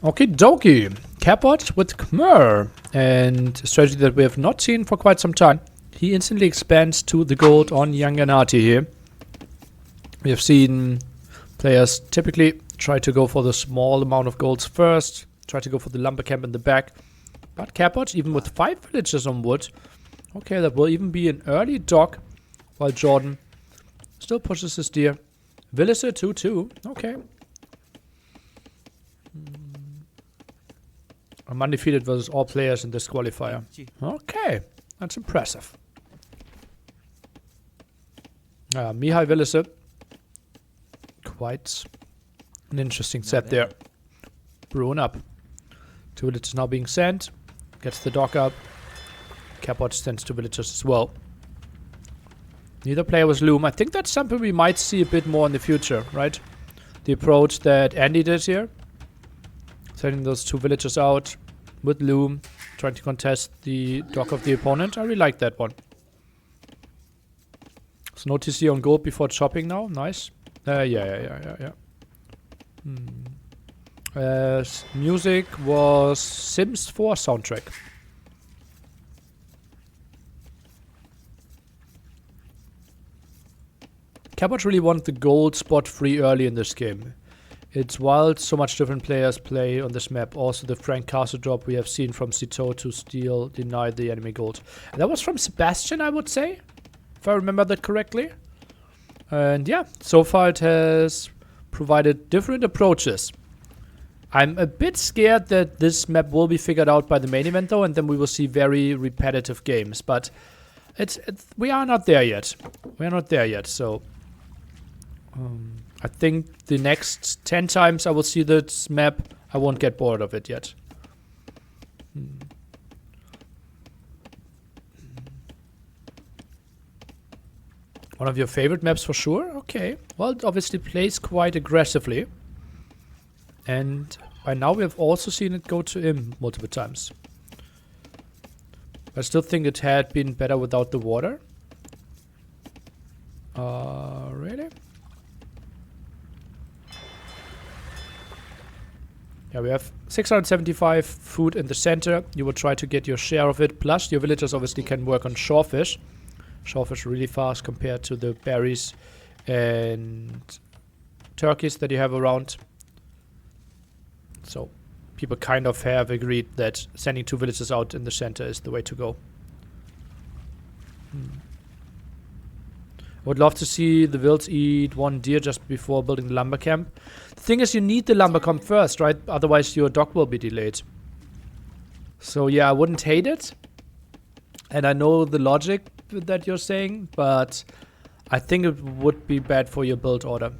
Okie dokie. CAPOCH with Khmer. And a strategy that we have not seen for quite some time. He instantly expands to the gold on Yanganati here. We have seen players typically try to go for the small amount of golds first. Try to go for the lumber camp in the back. But CAPOCH, even with 5 villages on wood. Okay, that will even be an early dock. While Jordan still pushes his deer. Villager 2-2. Okay. I'm undefeated versus all players in this qualifier. Okay, that's impressive. Mihai Villager. Quite an interesting set there. Bruin up. 2 villagers now being sent. Gets the dock up. CAPOCH sends 2 villagers as well. Neither player was loom. I think that's something we might see a bit more in the future, right? The approach that Andy did here. Sending those 2 villagers out with loom. Trying to contest the dock of the opponent. I really like that one. So no TC on gold before chopping now. Nice. Yeah. Music was Sims 4 soundtrack. CAPOCH really wanted the gold spot free early in this game. It's wild, so much different players play on this map. Also the Frank Castle drop we have seen from Cito to steal, deny the enemy gold. And that was from Sebastian, I would say, if I remember that correctly. And yeah, so far it has provided different approaches. I'm a bit scared that this map will be figured out by the main event though, and then we will see very repetitive games. But we are not there yet. We are not there yet, so I think the next 10 times I will see this map, I won't get bored of it yet. One of your favorite maps for sure? Okay. Well, it obviously plays quite aggressively. And by now we have also seen it go to him multiple times. I still think it had been better without the water. Really? Yeah, we have 675 food in the center. You will try to get your share of it. Plus, your villagers obviously can work on shorefish. Shorefish really fast compared to the berries and turkeys that you have around. So, people kind of have agreed that sending 2 villagers out in the center is the way to go. I would love to see the Wilds eat 1 deer just before building the lumber camp. The thing is, you need the lumber camp first, right? Otherwise, your dock will be delayed. So yeah, I wouldn't hate it. And I know the logic that you're saying, but I think it would be bad for your build order.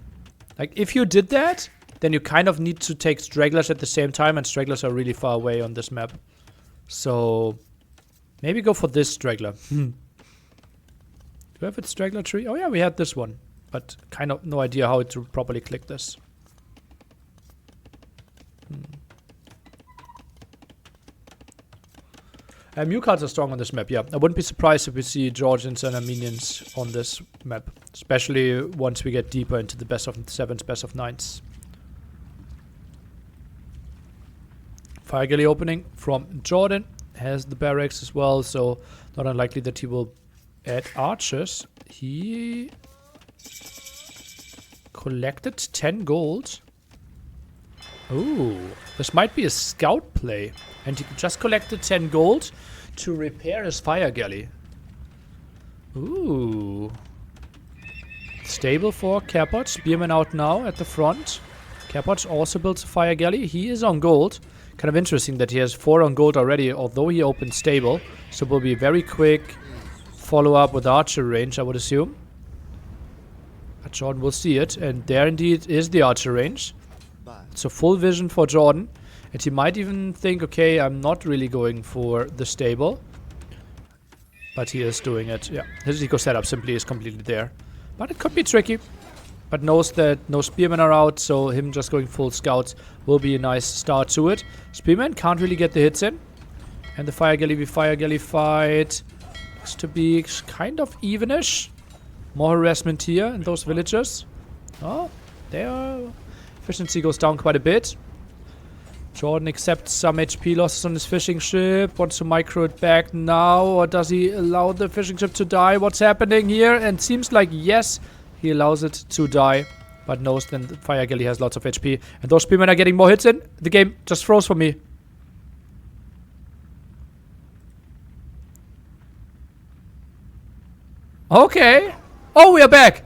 Like, if you did that, then you kind of need to take stragglers at the same time, and stragglers are really far away on this map. So, maybe go for this straggler. Do we have a straggler tree? Oh yeah, we had this one. But kind of no idea how to properly click this. Mew cards are strong on this map, yeah. I wouldn't be surprised if we see Georgians and Armenians on this map. Especially once we get deeper into the best of 7s, best of 9s. Fire galley opening from Jordan. Has the barracks as well, so not unlikely that he will add archers. He collected 10 gold. Ooh, this might be a scout play. And he just collected 10 gold to repair his fire galley. Ooh. Stable for CAPOCH. Spearman out now at the front. CAPOCH also builds a fire galley. He is on gold. Kind of interesting that he has 4 on gold already, although he opened stable. So it will be a very quick follow-up with archer range, I would assume. But Jordan will see it. And there indeed is the archer range. So full vision for Jordan. And he might even think, okay, I'm not really going for the stable. But he is doing it. Yeah, his eco setup simply is completely there. But it could be tricky. But knows that no spearmen are out, so him just going full scouts will be a nice start to it. Spearmen can't really get the hits in. And the fire galley fight looks to be kind of evenish. More harassment here in those villagers. Oh, their efficiency goes down quite a bit. Jordan accepts some HP losses on his fishing ship. Wants to micro it back now. Or does he allow the fishing ship to die? What's happening here? And seems like yes, he allows it to die. But knows then the fire galley has lots of HP. And those spearmen are getting more hits in. The game just froze for me. Okay. Oh, we are back.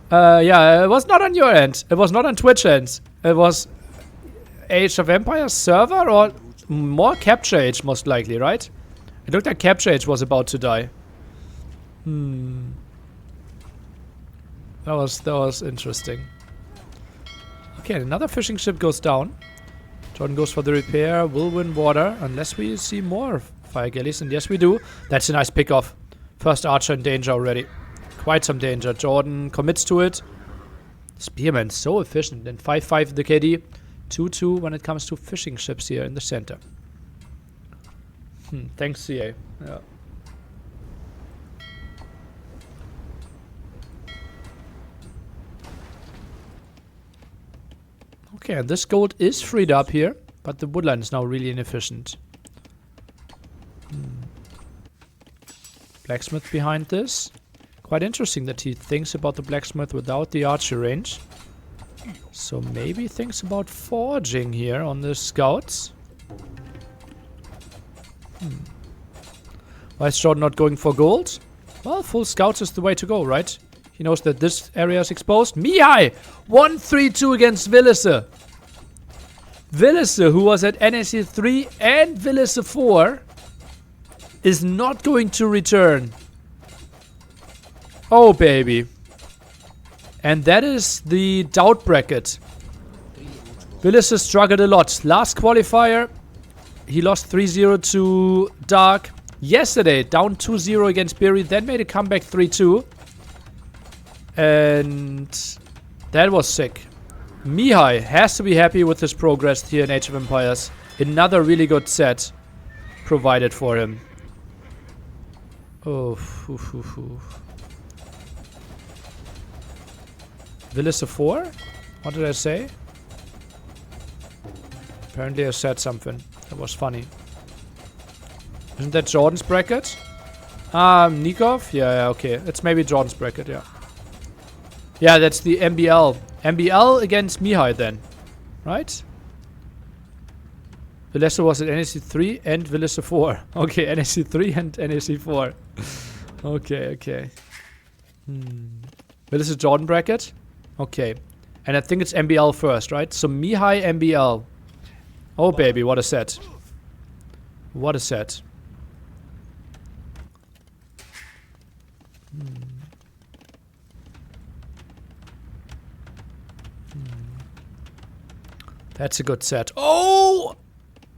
Yeah, it was not on your end. It was not on Twitch end. It was Age of Empires server or more Capture Age most likely, right? It looked like Capture Age was about to die. That was interesting. Okay, another fishing ship goes down. Jordan goes for the repair. Will win water unless we see more fire galleys. And yes, we do. That's a nice pick-off. First archer in danger already. Quite some danger. Jordan commits to it. Spearman, so efficient. And 5-5 the KD. 2-2 when it comes to fishing ships here in the center. Thanks, CA. Yeah. Okay, and this gold is freed up here, but the woodline is now really inefficient. Blacksmith behind this. Quite interesting that he thinks about the blacksmith without the archer range. So maybe thinks about forging here on the scouts. Why is Jordan not going for gold? Well, full scouts is the way to go, right? He knows that this area is exposed. Mihai! 1-3-2 against Willisse. Willisse, who was at NAC 3 and Willisse 4, is not going to return. Oh, baby. And that is the doubt bracket. Willisse struggled a lot. Last qualifier, he lost 3-0 to Dark. Yesterday, down 2-0 against Berry, then made a comeback 3-2. And that was sick. Mihai has to be happy with his progress here in Age of Empires. Another really good set provided for him. Oh, Willisse 4? What did I say? Apparently I said something. That was funny. Isn't that Jordan's bracket? Nikov? Yeah, okay. It's maybe Jordan's bracket, yeah. Yeah, that's the MBL. MBL against Mihai then. Right? Willisse was at NAC 3 and Willisse 4. Okay, NAC 3 and NAC 4. Okay. Willisse Jordan bracket? Okay. And I think it's MBL first, right? So Mihai MBL. Oh baby, what a set. What a set. That's a good set. Oh!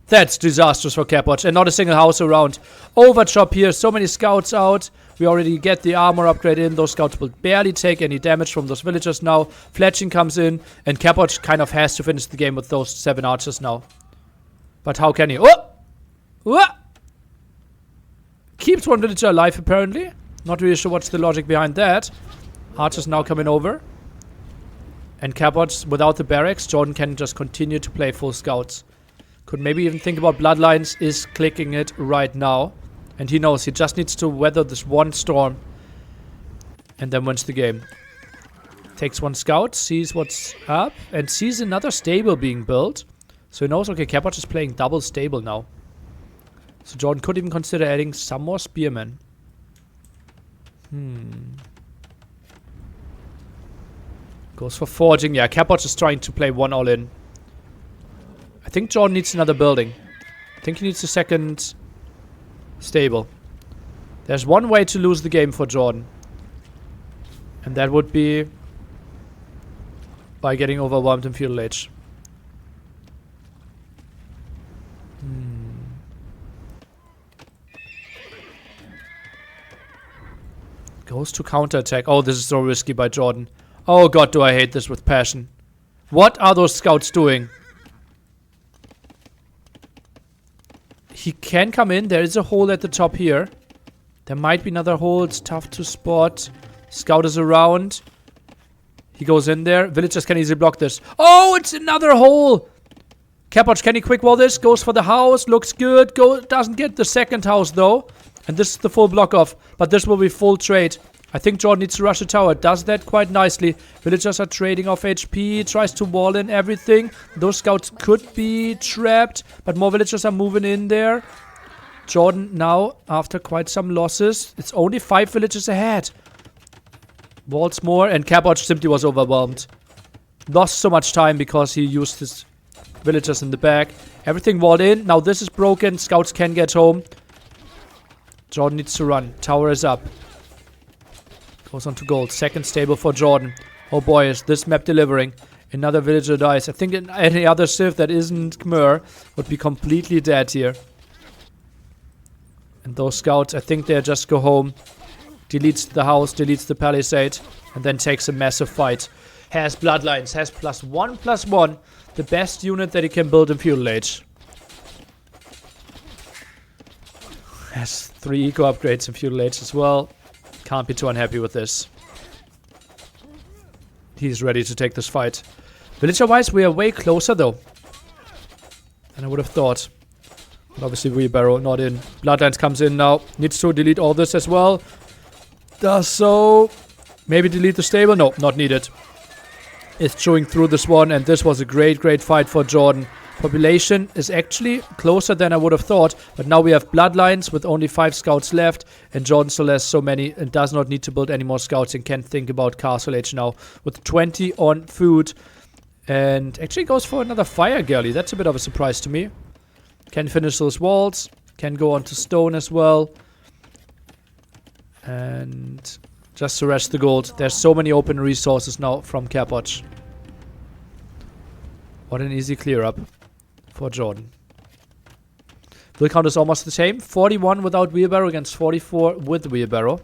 That's disastrous for CAPOCH. And not a single house around. Overchop here. So many scouts out. We already get the armor upgrade in. Those scouts will barely take any damage from those villagers now. Fletching comes in. And CAPOCH kind of has to finish the game with those 7 archers now. But how can he? Oh! Oh! Keeps one villager alive apparently. Not really sure what's the logic behind that. Archers now coming over. And CAPOCH, without the barracks, Jordan can just continue to play full scouts. Could maybe even think about Bloodlines, is clicking it right now. And he knows he just needs to weather this one storm. And then wins the game. Takes one scout, sees what's up, and sees another stable being built. So he knows, okay, CAPOCH is playing double stable now. So Jordan could even consider adding some more spearmen. Goes for forging. Yeah, CAPOCH is trying to play one all-in. I think Jordan needs another building. I think he needs a second stable. There's one way to lose the game for Jordan. And that would be by getting overwhelmed in Feudal Age. Goes to counterattack. Oh, this is so risky by Jordan. Oh god, do I hate this with passion. What are those scouts doing? He can come in. There is a hole at the top here. There might be another hole. It's tough to spot. Scout is around. He goes in there. Villagers can easily block this. Oh, it's another hole! CAPOCH, can he quick wall this? Goes for the house. Looks good. Doesn't get the second house, though. And this is the full block off. But this will be full trade. I think Jordan needs to rush the tower. Does that quite nicely. Villagers are trading off HP. Tries to wall in everything. Those scouts could be trapped. But more villagers are moving in there. Jordan now, after quite some losses. It's only 5 villages ahead. Walls more. And CAPOCH simply was overwhelmed. Lost so much time because he used his villagers in the back. Everything walled in. Now this is broken. Scouts can get home. Jordan needs to run. Tower is up. Goes on to gold. Second stable for Jordan. Oh boy, is this map delivering. Another villager dies. I think in any other civ that isn't Khmer would be completely dead here. And those scouts, I think they just go home. Deletes the house, deletes the palisade. And then takes a massive fight. Has bloodlines. Has +1/+1. The best unit that he can build in Feudal Age. Has 3 eco upgrades in Feudal Age as well. Can't be too unhappy with this. He's ready to take this fight. Villager-wise, we are way closer, though, than I would have thought. But obviously, wheelbarrow not in. Bloodlines comes in now. Needs to delete all this as well. Does so. Maybe delete the stable? No, not needed. It's chewing through this one, and this was a great, great fight for Jordan. Population is actually closer than I would have thought, but now we have bloodlines with only 5 scouts left, and Jordan still has so many and does not need to build any more scouts and can think about Castle Age now with 20 on food, and actually goes for another fire galley. That's a bit of a surprise to me. Can finish those walls, can go on to stone as well, and just to rest the gold. There's so many open resources now from CAPOCH. What an easy clear up for Jordan. Will count is almost the same. 41 without wheelbarrow against 44 with wheelbarrow.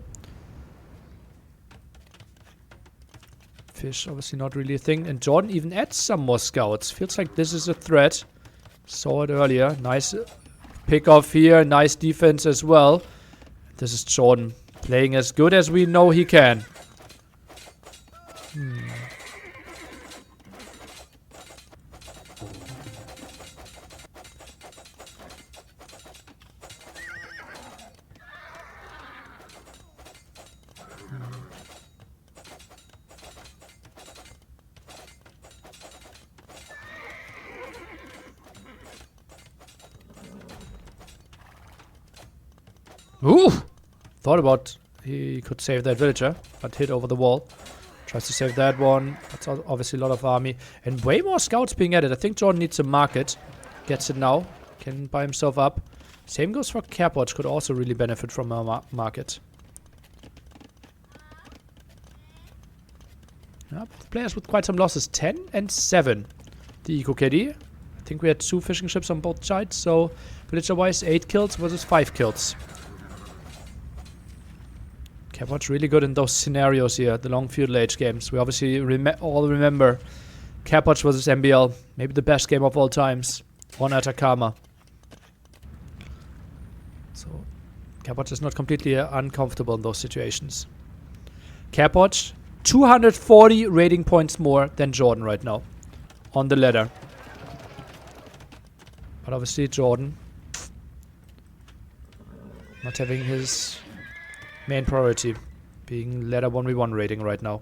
Fish obviously not really a thing. And Jordan even adds some more scouts. Feels like this is a threat. Saw it earlier. Nice pick off here. Nice defense as well. This is Jordan playing as good as we know he can. Ooh! Thought about he could save that villager, but hit over the wall. Tries to save that one. That's obviously a lot of army. And way more scouts being added. I think Jordan needs a market. Gets it now. Can buy himself up. Same goes for CAPOCH. Could also really benefit from a market. Yep, players with quite some losses. 10 and 7. The Eco KD. I think we had 2 fishing ships on both sides. So, villager-wise, 8 kills versus 5 kills. CAPOCH really good in those scenarios here, the long Feudal Age games. We obviously all remember CAPOCH versus MBL. Maybe the best game of all times on Atacama. So, CAPOCH is not completely uncomfortable in those situations. CAPOCH, 240 rating points more than Jordan right now on the ladder. But obviously Jordan not having his main priority being ladder 1v1 rating right now.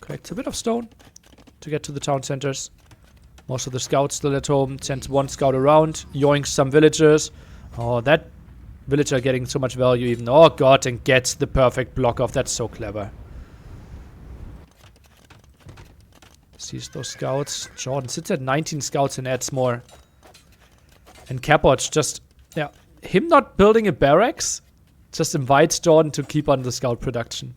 Collects a bit of stone to get to the town centers. Most of the scouts still at home. Sends 1 scout around. Yoinks some villagers. Oh, that villager getting so much value even. Oh god, and gets the perfect block off. That's so clever. Sees those scouts. Jordan sits at 19 scouts and adds more. And CAPOCH just, yeah. Him not building a barracks just invites Jordan to keep on the scout production.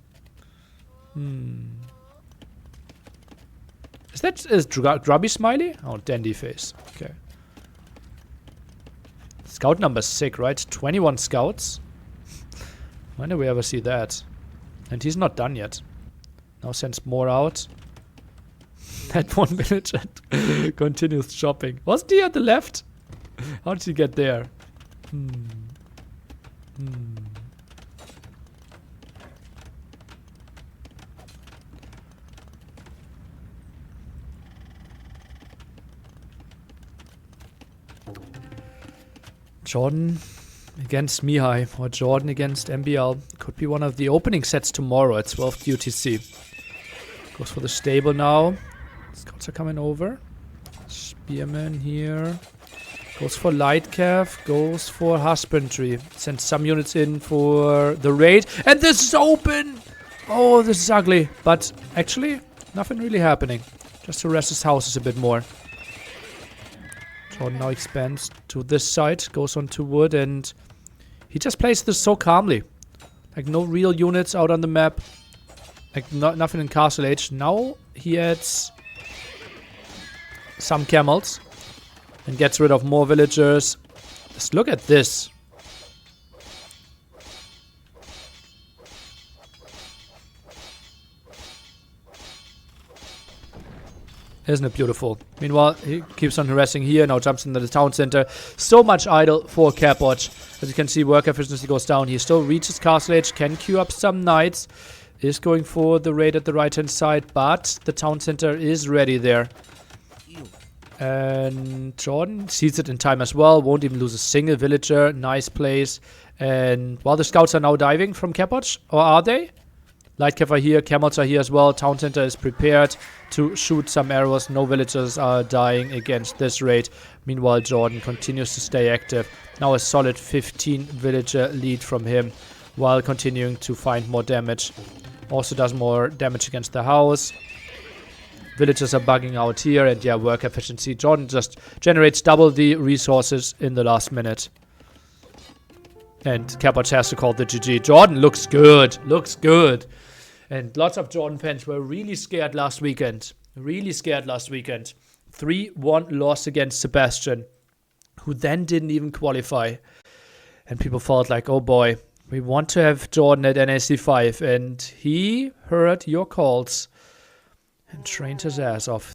Is that Grubby Smiley? Oh, dandy face. Okay. Scout number 6, right? 21 scouts. When do we ever see that? And he's not done yet. Now sends more out. That one villager continues shopping. Wasn't he at the left? How did he get there? Jordan against Mihai, or Jordan against MBL. Could be one of the opening sets tomorrow at 12 UTC. Goes for the stable now. Scouts are coming over. Spearman here. Goes for light cav. Goes for husbandry. Sends some units in for the raid. And this is open! Oh, this is ugly. But actually, nothing really happening. Just to rest his houses a bit more. Jordan now expands to this side. Goes on to wood and he just plays this so calmly. Like no real units out on the map. Like nothing in Castle Age. Now he adds some camels. And gets rid of more villagers. Just look at this. Isn't it beautiful? Meanwhile, he keeps on harassing here. Now jumps into the town center. So much idle for CAPOCH. As you can see, work efficiency goes down. He still reaches Castle Age. Can queue up some knights. Is going for the raid at the right hand side. But the town center is ready there. And Jordan sees it in time as well. Won't even lose a single villager. Nice place. And while the scouts are now diving from CAPOCH, or are they? Light cav are here. Camels are here as well. Town center is prepared to shoot some arrows. No villagers are dying against this raid. Meanwhile, Jordan continues to stay active. Now a solid 15 villager lead from him while continuing to find more damage. Also does more damage against the house. Villagers are bugging out here, and yeah, work efficiency. Jordan just generates double the resources in the last minute. And CAPOCH has to call the GG. Jordan looks good. Looks good. And lots of Jordan fans were really scared last weekend. Really scared last weekend. 3-1 loss against Sebastian, who then didn't even qualify. And people felt like, oh boy, we want to have Jordan at NAC 5. And he heard your calls and trained his ass off.